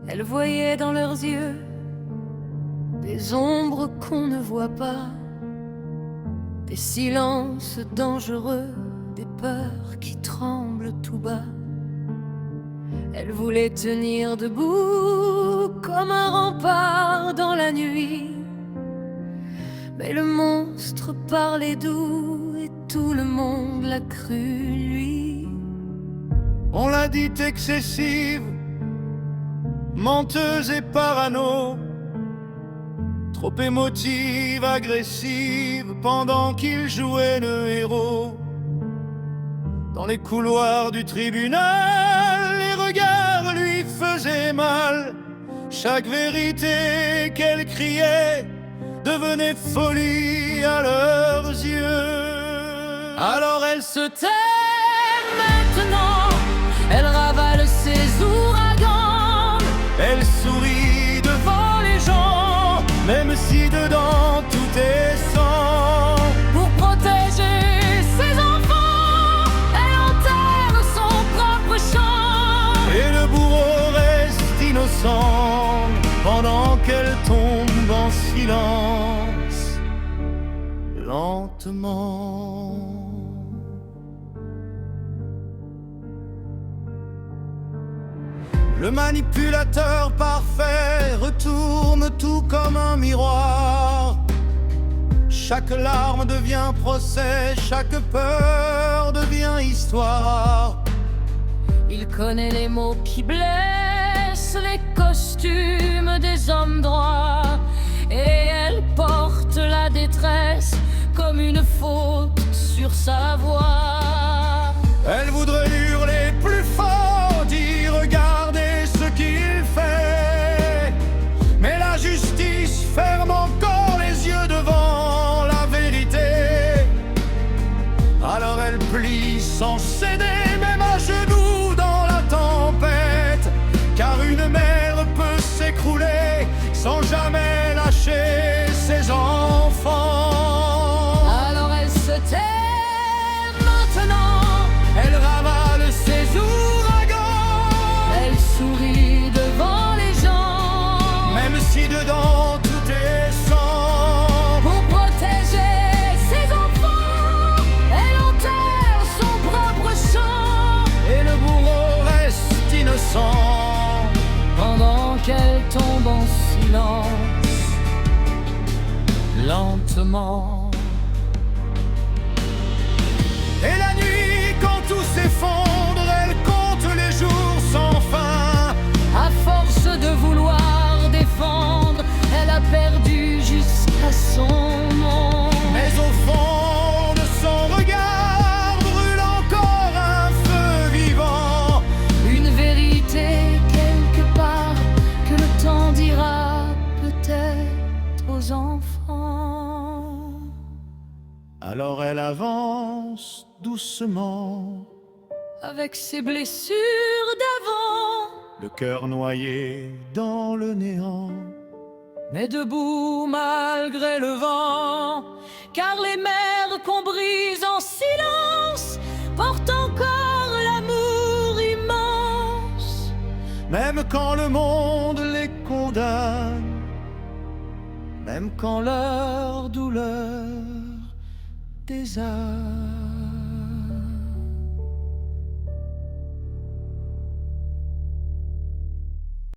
Elle voyait dans leurs yeux des ombres qu'on ne voit pas, des silences dangereux, des peurs qui tremblent tout bas. Elle voulait tenir debout comme un rempart dans la nuit, mais le monstre parlait doux et tout le monde l'a cru lui. On l'a dit excessive, menteuse et parano, trop émotive, agressive, pendant qu'il jouait le héros. Dans les couloirs du tribunal, les regards lui faisaient mal. Chaque vérité qu'elle criait devenait folie à leurs yeux. Alors elle se tait maintenant, elle ravale ses ouragans. Elle sourit devant les gens, même si dedans tout est sang. Pour protéger ses enfants, elle enterre son propre chant. Et le bourreau reste innocent pendant qu'elle tombe en silence, lentement. Le manipulateur parfait retourne tout comme un miroir. Chaque larme devient procès, chaque peur devient histoire. Il connaît les mots qui blessent, les costumes des hommes droits, et elle porte la détresse comme une faute sur sa voix. Elle voudrait hurler plus fort, dire regardez ce qu'il fait, mais la justice ferme encore les yeux devant la vérité. Alors elle plie sans céder, même à genoux dans la tempête, car une mère peut s'écrouler sans jamais lâcher ses enfants. Alors elle se tait maintenant, Elle ravale ses ouragans. elle sourit devant les gens, Même si dedans tout est sang. pour protéger ses enfants, elle enterre son propre chant. Et le bourreau reste innocent Pendant qu'elle tombe en silence, lentement. Et la nuit quand tout s'effondre, elle compte les jours sans fin. À force de vouloir défendre, elle a perdu jusqu'à son nom. Mais au fond de son regard brûle encore un feu vivant. Une vérité quelque part que le temps dira peut-être aux enfants. Alors elle avance doucement, Avec ses blessures d'avant, le cœur noyé dans le néant. mais debout malgré le vent, car les mers qu'on brise en silence portent encore l'amour immense. Même quand le monde les condamne, même quand leur douleur désarme.